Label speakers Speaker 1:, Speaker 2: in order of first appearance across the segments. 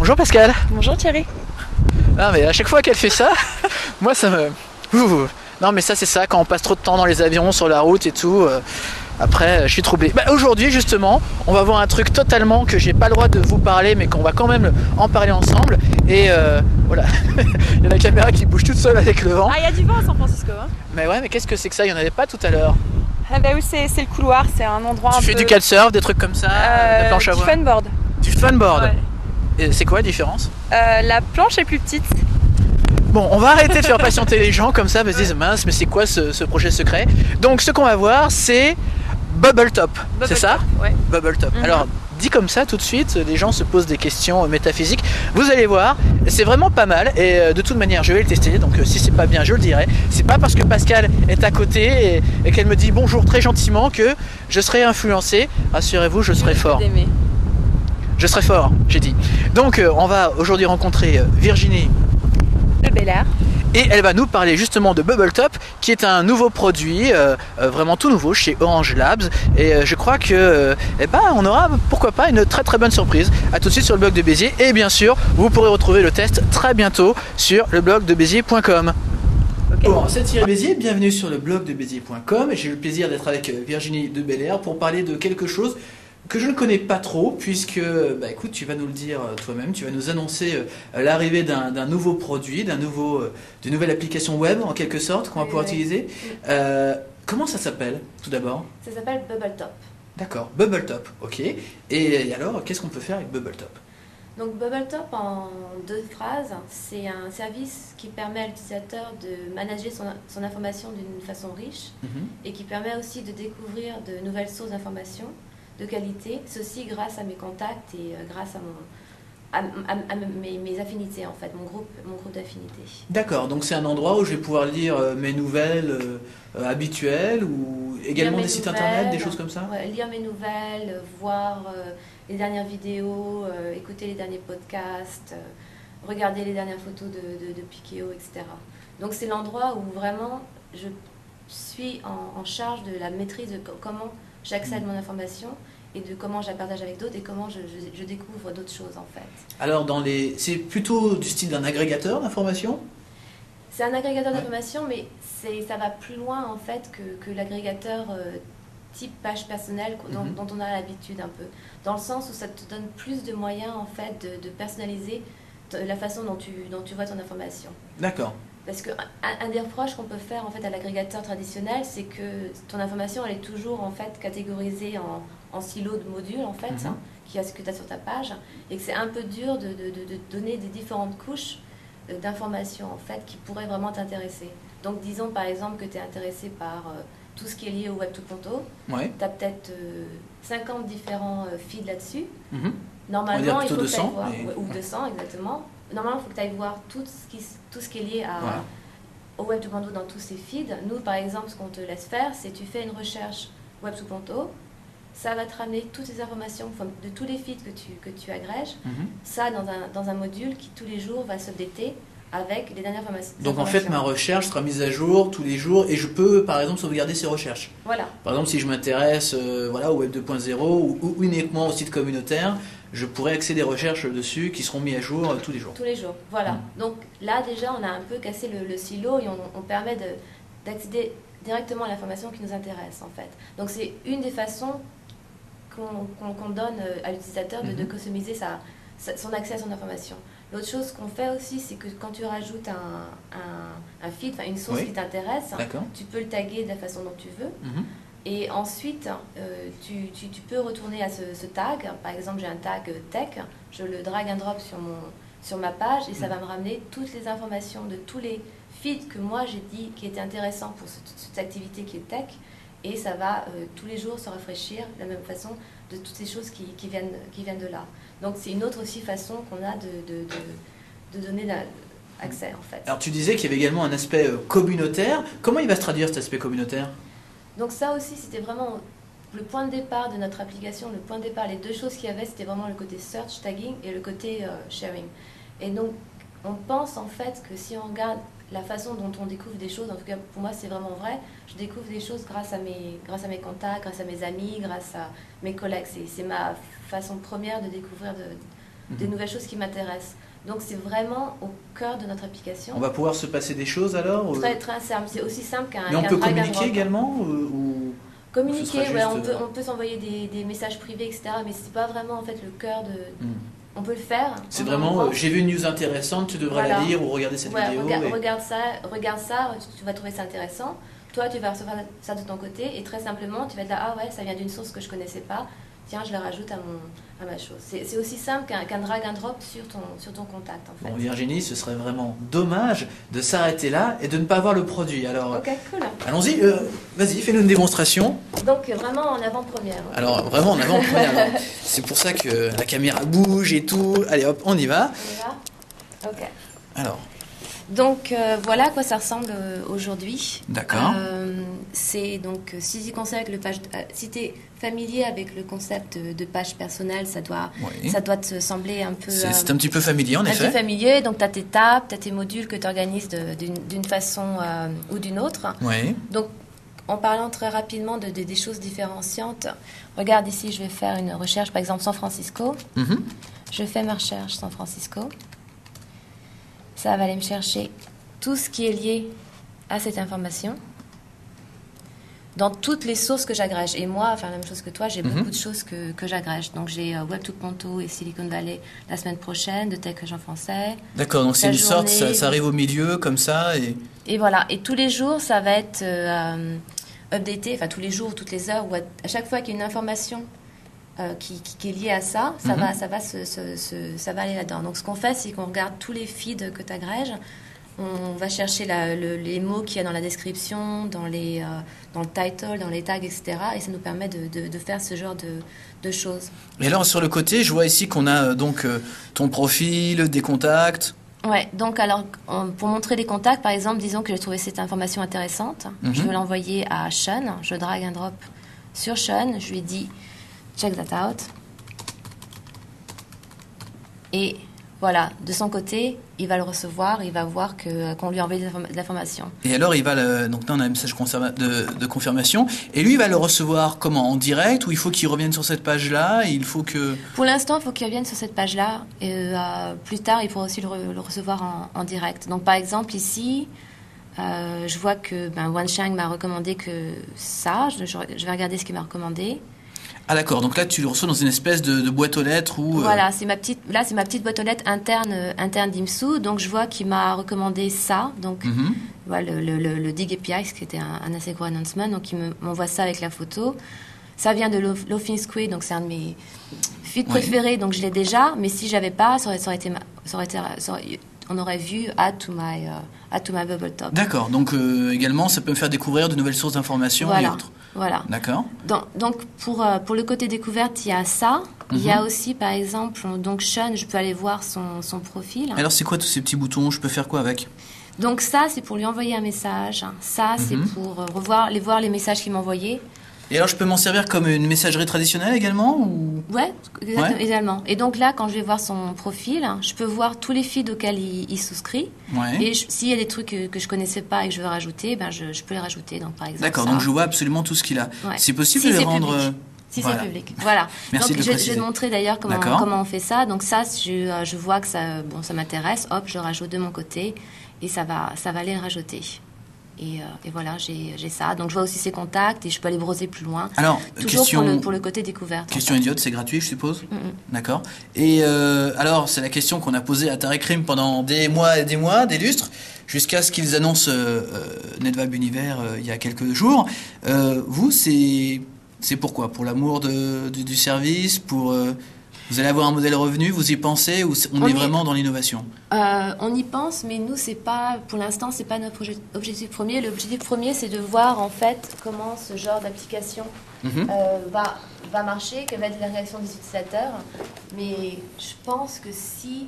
Speaker 1: Bonjour Pascal.
Speaker 2: Bonjour Thierry.
Speaker 1: Ah mais à chaque fois qu'elle fait ça, moi ça me... Non mais ça c'est ça, quand on passe trop de temps dans les avions, sur la route et tout, après je suis troublé. Bah, aujourd'hui justement, on va voir un truc totalement que j'ai pas le droit de vous parler, mais qu'on va quand même en parler ensemble. Et voilà, il y a la caméra qui bouge toute seule avec le vent.
Speaker 2: Ah, il y a du vent à San Francisco. Hein.
Speaker 1: Mais ouais, mais qu'est-ce que c'est que ça? Il y en avait pas tout à l'heure.
Speaker 2: Ah bah oui, c'est le couloir, c'est un endroit
Speaker 1: Tu fais du kitesurf, des trucs comme ça, la planche à
Speaker 2: du
Speaker 1: voile.
Speaker 2: funboard.
Speaker 1: Du funboard.
Speaker 2: Ouais.
Speaker 1: Et c'est quoi la différence?
Speaker 2: La planche est plus petite.
Speaker 1: Bon, on va arrêter de faire patienter les gens comme ça, ils se disent mince, mais c'est quoi ce projet secret? Donc ce qu'on va voir, c'est Bubble Top, c'est ça?
Speaker 2: Ouais.
Speaker 1: Bubble Top. Alors, dit comme ça, tout de suite, les gens se posent des questions métaphysiques. Vous allez voir, c'est vraiment pas mal. Et de toute manière, je vais le tester. Donc, si c'est pas bien, je le dirai. C'est pas parce que Pascal est à côté et qu'elle me dit bonjour très gentiment que je serai influencé. Rassurez-vous, je serai fort. Je serai fort, j'ai dit. Donc, on va aujourd'hui rencontrer Virginie
Speaker 2: de Bel Air.
Speaker 1: Et elle va nous parler justement de Bubble Top, qui est un nouveau produit, vraiment tout nouveau chez Orange Labs. Et je crois que, on aura pourquoi pas une très très bonne surprise. A tout de suite sur le blog de Béziers. Et bien sûr, vous pourrez retrouver le test très bientôt sur le blog de Béziers.com. Okay. Bon, c'est Thierry Béziers, bienvenue sur le blog de Béziers.com. Et j'ai le plaisir d'être avec Virginie de Bel Air pour parler de quelque chose que je ne connais pas trop, puisque, écoute, tu vas nous le dire toi-même, tu vas nous annoncer l'arrivée d'un nouveau produit, d'une nouvelle application web, en quelque sorte, qu'on va pouvoir utiliser. Comment ça s'appelle, tout d'abord?
Speaker 3: Ça s'appelle Bubble Top.
Speaker 1: D'accord, Bubble Top, ok. Et alors, qu'est-ce qu'on peut faire avec Bubble Top?
Speaker 3: Donc Bubble Top, en 2 phrases, c'est un service qui permet à l'utilisateur de manager son information d'une façon riche et qui permet aussi de découvrir de nouvelles sources d'informations de qualité, ceci grâce à mes contacts et grâce à mes affinités en fait, mon groupe d'affinités.
Speaker 1: D'accord, donc c'est un endroit où je vais pouvoir lire mes nouvelles habituelles ou également des sites internet, des choses comme ça?
Speaker 3: Ouais, lire mes nouvelles, voir les dernières vidéos, écouter les derniers podcasts, regarder les dernières photos de Piqueo, etc. Donc c'est l'endroit où vraiment je suis en charge de la maîtrise de comment j'accède à mon information et de comment je la partage avec d'autres et comment je découvre d'autres choses en fait.
Speaker 1: Alors c'est plutôt du style d'un agrégateur d'informations?
Speaker 3: C'est un agrégateur d'informations, mais ça va plus loin en fait que l'agrégateur type page personnelle dont on a l'habitude un peu. Dans le sens où ça te donne plus de moyens en fait de personnaliser la façon dont tu vois ton information.
Speaker 1: D'accord.
Speaker 3: Parce qu'un des reproches qu'on peut faire en fait à l'agrégateur traditionnel, c'est que ton information elle est toujours en fait catégorisée en silos de modules en fait, que tu as sur ta page, et que c'est un peu dur de donner des différentes couches d'informations en fait qui pourraient vraiment t'intéresser. Donc disons par exemple que tu es intéressé par tout ce qui est lié au Web 2.0, tu as peut-être 50 différents feeds là-dessus. Normalement, il faut que tu ailles voir, ou 200 exactement. Normalement, il faut que tu ailles voir tout ce qui est lié au Web 2.0 dans tous ces feeds. Nous, par exemple, ce qu'on te laisse faire, c'est tu fais une recherche Web 2.0, ça va te ramener toutes les informations de tous les feeds que tu agrèges, ça dans un module qui tous les jours va s'updater avec les dernières informations.
Speaker 1: Donc en fait, ma recherche sera mise à jour tous les jours et je peux par exemple sauvegarder ces recherches.
Speaker 3: Voilà.
Speaker 1: Par exemple, si je m'intéresse au Web 2.0 ou uniquement au site communautaire, je pourrais accéder aux recherches dessus qui seront mises à jour tous les jours.
Speaker 3: Tous les jours, voilà. Donc là déjà, on a un peu cassé le silo et on permet d'accéder directement à l'information qui nous intéresse en fait. Donc c'est une des façons qu'on donne à l'utilisateur de customiser son accès à son information. L'autre chose qu'on fait aussi, c'est que quand tu rajoutes un feed, une source qui t'intéresse, tu peux le taguer de la façon dont tu veux. Et ensuite, tu peux retourner à ce tag. Par exemple, j'ai un tag tech, je le drag and drop sur ma page et ça va me ramener toutes les informations de tous les feeds que moi j'ai dit qui étaient intéressants pour cette activité qui est tech. Et ça va tous les jours se rafraîchir de la même façon de toutes ces choses qui viennent de là. Donc c'est une autre aussi façon qu'on a de donner accès en fait.
Speaker 1: Alors tu disais qu'il y avait également un aspect communautaire. Comment il va se traduire cet aspect communautaire?
Speaker 3: Donc ça aussi c'était vraiment le point de départ de notre application. Le point de départ, les deux choses qu'il y avait, c'était vraiment le côté search, tagging et le côté sharing. Et donc on pense en fait que si on regarde la façon dont on découvre des choses, en tout cas pour moi c'est vraiment vrai, je découvre des choses grâce à mes contacts, grâce à mes amis, grâce à mes collègues. C'est ma façon première de découvrir des nouvelles choses qui m'intéressent. Donc c'est vraiment au cœur de notre application.
Speaker 1: On va pouvoir se passer des choses alors
Speaker 3: Très très simple, c'est aussi simple qu'un
Speaker 1: Mais on peut
Speaker 3: drag and
Speaker 1: communiquer
Speaker 3: drop.
Speaker 1: également ou...
Speaker 3: Communiquer,
Speaker 1: Ce
Speaker 3: ouais,
Speaker 1: sera juste,
Speaker 3: on peut s'envoyer des messages privés, etc. Mais c'est pas vraiment en fait le cœur de... On peut le faire.
Speaker 1: C'est vraiment, j'ai vu une news intéressante, tu devrais la lire ou regarder cette vidéo.
Speaker 3: Regarde ça, tu vas trouver ça intéressant. Toi, tu vas recevoir ça de ton côté et très simplement, tu vas te dire, ah ouais, ça vient d'une source que je connaissais pas. Tiens, je le rajoute à ma chose. C'est aussi simple qu'un drag and drop sur ton contact, en fait.
Speaker 1: Bon, Virginie, ce serait vraiment dommage de s'arrêter là et de ne pas voir le produit. Alors,
Speaker 3: ok, cool.
Speaker 1: Allons-y, vas-y, fais-nous une démonstration.
Speaker 3: Donc, vraiment en avant-première.
Speaker 1: Alors, vraiment en avant-première. C'est pour ça que la caméra bouge et tout. Allez, hop, on y va.
Speaker 3: On y va ? Ok.
Speaker 1: Alors.
Speaker 3: Donc voilà à quoi ça ressemble aujourd'hui.
Speaker 1: D'accord.
Speaker 3: C'est donc si tu es familier avec le concept de page personnelle, ça doit te sembler un peu.
Speaker 1: C'est un petit peu familier en effet.
Speaker 3: Un peu familier, donc tu as tes tables, tu as tes modules que tu organises d'une façon ou d'une autre.
Speaker 1: Oui.
Speaker 3: Donc en parlant très rapidement des choses différenciantes, regarde ici, je vais faire une recherche par exemple San Francisco. Je fais ma recherche San Francisco. Ça va aller me chercher tout ce qui est lié à cette information dans toutes les sources que j'agrège. Et moi, enfin la même chose que toi, j'ai beaucoup de choses que j'agrège. Donc j'ai Web2.to et Silicon Valley la semaine prochaine, de Tech en français.
Speaker 1: D'accord, donc c'est une sorte, ça arrive au milieu comme ça.
Speaker 3: Et voilà, et tous les jours, ça va être updaté, enfin tous les jours, toutes les heures, ou à chaque fois qu'il y a une information qui est lié à ça, ça va aller là-dedans. Donc ce qu'on fait, c'est qu'on regarde tous les feeds que tu agrèges, on va chercher les mots qu'il y a dans la description, dans le title, dans les tags, etc. Et ça nous permet de faire ce genre de choses.
Speaker 1: Et alors sur le côté, je vois ici qu'on a donc ton profil, des contacts.
Speaker 3: Ouais, donc alors pour montrer les contacts, par exemple, disons que j'ai trouvé cette information intéressante, je vais l'envoyer à Sean, je drag and drop sur Sean, je lui dis check that out. Et voilà, de son côté, il va le recevoir, il va voir qu'on lui a envoyé de l'information.
Speaker 1: Et alors, il va donc là, on a un message de confirmation. Et lui, il va le recevoir comment ? En direct ou il faut qu'il revienne sur cette page-là et il faut que...
Speaker 3: Pour l'instant, il faut qu'il revienne sur cette page-là. Et plus tard, il pourra aussi le recevoir en direct. Donc, par exemple, ici, je vois que Wanshang m'a recommandé que ça. Je vais regarder ce qu'il m'a recommandé.
Speaker 1: Ah d'accord, donc là tu le reçois dans une espèce de boîte aux lettres où...
Speaker 3: Voilà, c'est ma petite boîte aux lettres interne d'IMSU, donc je vois qu'il m'a recommandé ça, donc voilà, le Dig API, qui était un assez gros announcement, donc il m'envoie ça avec la photo. Ça vient de Loafing Squid, donc c'est un de mes feeds préférés, donc je l'ai déjà, mais si j'avais pas, on aurait vu Add to my Bubble Top.
Speaker 1: D'accord, donc également ça peut me faire découvrir de nouvelles sources d'informations et autres.
Speaker 3: Voilà.
Speaker 1: D'accord.
Speaker 3: Donc pour le côté découverte, il y a ça. Il y a aussi, par exemple, donc Sean, je peux aller voir son profil.
Speaker 1: Alors c'est quoi tous ces petits boutons ? Je peux faire quoi avec ?
Speaker 3: Donc ça, c'est pour lui envoyer un message. Ça, c'est pour voir les messages qu'il m'a envoyés.
Speaker 1: Et alors je peux m'en servir comme une messagerie traditionnelle également ou...
Speaker 3: Ouais, également. Et donc là, quand je vais voir son profil, je peux voir tous les feeds auxquels il souscrit.
Speaker 1: Ouais.
Speaker 3: Et s'il y a des trucs que je connaissais pas et que je veux rajouter, je peux les rajouter. Donc par exemple.
Speaker 1: D'accord, donc je vois absolument tout ce qu'il a.
Speaker 3: Ouais.
Speaker 1: C'est possible de les rendre...
Speaker 3: Si c'est public, voilà.
Speaker 1: Merci
Speaker 3: donc
Speaker 1: de
Speaker 3: je vais te montrer d'ailleurs comment on fait ça. Donc ça, je vois que ça m'intéresse. Hop, je rajoute de mon côté et ça va aller le rajouter. Et voilà, j'ai ça. Donc je vois aussi ses contacts et je peux aller browser plus loin.
Speaker 1: Alors,
Speaker 3: toujours pour le côté découverte.
Speaker 1: Question idiote, c'est gratuit, je suppose. D'accord. Et alors, c'est la question qu'on a posée à Tarek Rim pendant des mois et des lustres, jusqu'à ce qu'ils annoncent NetWeb Univers il y a quelques jours. Vous, c'est pourquoi ? Pour l'amour du service, pour... Vous allez avoir un modèle revenu, vous y pensez ou on est vraiment dans l'innovation ?
Speaker 3: On y pense, mais nous, pour l'instant, c'est pas notre objectif premier. L'objectif premier, c'est de voir en fait comment ce genre d'application va marcher, quelle va être la réaction des utilisateurs. Mais je pense que s'il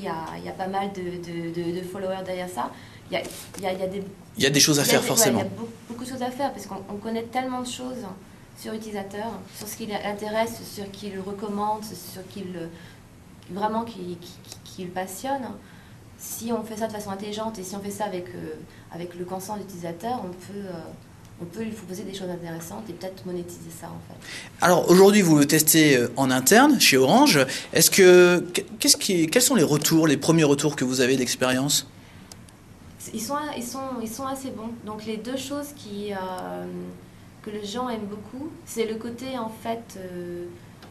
Speaker 3: y a pas mal de followers derrière ça, il y a
Speaker 1: des choses à faire forcément.
Speaker 3: Il y a beaucoup de choses à faire parce qu'on connaît tellement de choses sur l'utilisateur, sur ce qui l'intéresse, sur ce qu'il recommande, sur ce qu'il le passionne. Si on fait ça de façon intelligente et si on fait ça avec le consent de l'utilisateur, on peut lui proposer des choses intéressantes et peut-être monétiser ça en fait.
Speaker 1: Alors aujourd'hui, vous le testez en interne chez Orange. Quels sont les retours, les premiers retours que vous avez d'expérience?
Speaker 3: Ils sont assez bons. Donc les deux choses que les gens aiment beaucoup, c'est le côté en fait,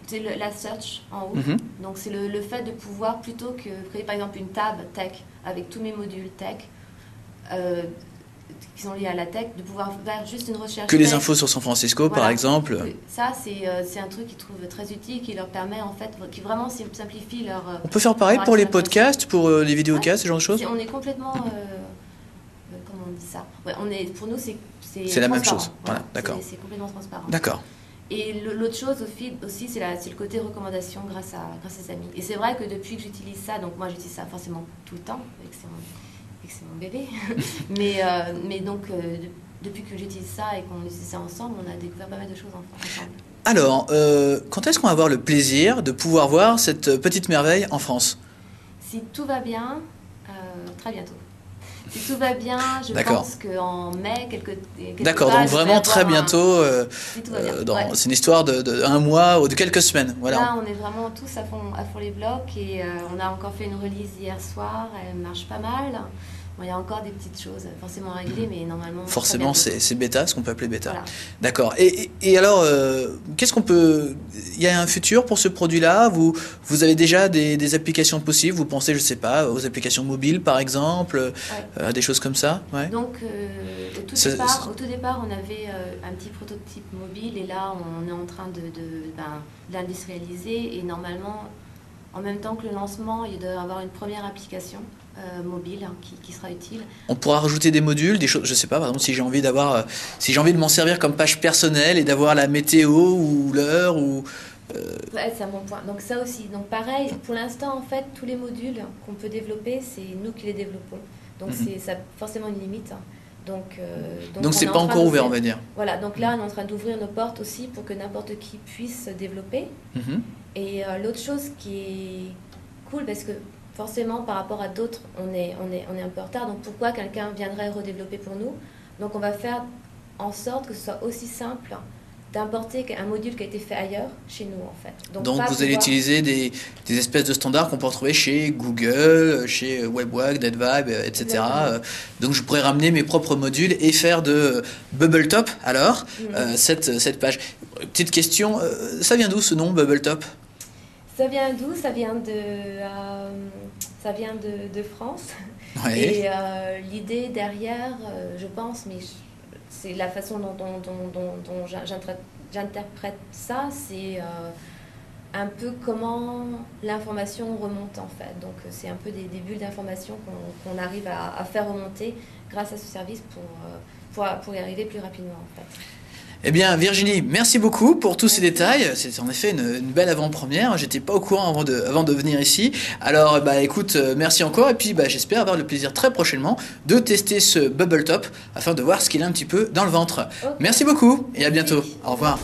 Speaker 3: c'est la search en haut. Donc c'est le fait de pouvoir, plutôt que créer par exemple une tab tech avec tous mes modules tech qui sont liés à la tech, de pouvoir faire juste une recherche.
Speaker 1: Que
Speaker 3: tech.
Speaker 1: les infos sur San Francisco,
Speaker 3: Voilà.
Speaker 1: par exemple.
Speaker 3: Ça, c'est un truc qu'ils trouvent très utile, qui leur permet en fait, qui vraiment simplifie leur.
Speaker 1: On peut faire pareil pour les podcasts, pour les vidéocasts, ce genre de choses?
Speaker 3: On est complètement. Comment on dit ça? Ouais, pour nous,
Speaker 1: c'est la même chose. Voilà, d'accord.
Speaker 3: C'est complètement transparent.
Speaker 1: D'accord.
Speaker 3: Et l'autre chose aussi, c'est le côté recommandation grâce à ses amis. Et c'est vrai que depuis que j'utilise ça, donc moi j'utilise ça forcément tout le temps, et que c'est mon bébé, mais donc depuis que j'utilise ça et qu'on utilise ça ensemble, on a découvert pas mal de choses ensemble.
Speaker 1: Alors, quand est-ce qu'on va avoir le plaisir de pouvoir voir cette petite merveille en France?
Speaker 3: Si tout va bien, très bientôt. Si tout va bien, je pense qu'en mai,
Speaker 1: D'accord, donc vraiment très bientôt.
Speaker 3: Si tout va bien.
Speaker 1: C'est une histoire de un mois ou de quelques semaines. Voilà.
Speaker 3: Là, on est vraiment tous à fond les blocs et on a encore fait une release hier soir. Elle marche pas mal. Bon, il y a encore des petites choses forcément à régler, mais normalement.
Speaker 1: Forcément, c'est bêta, ce qu'on peut appeler bêta.
Speaker 3: Voilà.
Speaker 1: D'accord. Et alors, qu'est-ce qu'on peut. Il y a un futur pour ce produit-là? Vous avez déjà des applications possibles? Vous pensez, je ne sais pas, aux applications mobiles par exemple, des choses comme ça? Ouais.
Speaker 3: Donc, au tout départ, on avait un petit prototype mobile et là, on est en train de l'industrialiser et normalement, en même temps que le lancement, il doit y avoir une première application mobile qui sera utile.
Speaker 1: On pourra rajouter des modules, des choses, je sais pas, par exemple si j'ai envie de m'en servir comme page personnelle et d'avoir la météo ou l'heure ou
Speaker 3: c'est un bon point. Donc ça aussi. Donc pareil, pour l'instant en fait, tous les modules qu'on peut développer, c'est nous qui les développons. Donc ça a forcément une limite. Donc
Speaker 1: c'est pas encore ouvert, on va dire.
Speaker 3: Voilà, donc là on est en train d'ouvrir nos portes aussi pour que n'importe qui puisse développer. Et l'autre chose qui est cool, parce que forcément, par rapport à d'autres, on est un peu en retard. Donc, pourquoi quelqu'un viendrait redévelopper pour nous? Donc, on va faire en sorte que ce soit aussi simple d'importer un module qui a été fait ailleurs, chez nous, en fait.
Speaker 1: Donc vous allez utiliser des espèces de standards qu'on peut retrouver chez Google, chez WebWag, DeadVibe, etc. Donc, je pourrais ramener mes propres modules et faire de Bubbletop, alors, cette page. Petite question, ça vient d'où ce nom, Bubbletop?
Speaker 3: Ça vient d'où? Ça vient de France.
Speaker 1: Ouais.
Speaker 3: Et l'idée derrière, je pense, mais c'est la façon dont j'interprète ça, c'est un peu comment l'information remonte en fait. Donc c'est un peu des bulles d'information qu'on arrive à faire remonter grâce à ce service pour y arriver plus rapidement en fait.
Speaker 1: Eh bien, Virginie, merci beaucoup pour tous ces détails. C'est en effet une belle avant-première. J'étais pas au courant avant de venir ici. Alors, écoute, merci encore. Et puis, j'espère avoir le plaisir très prochainement de tester ce Bubbletop afin de voir ce qu'il a un petit peu dans le ventre. Okay. Merci beaucoup et à bientôt. Au revoir.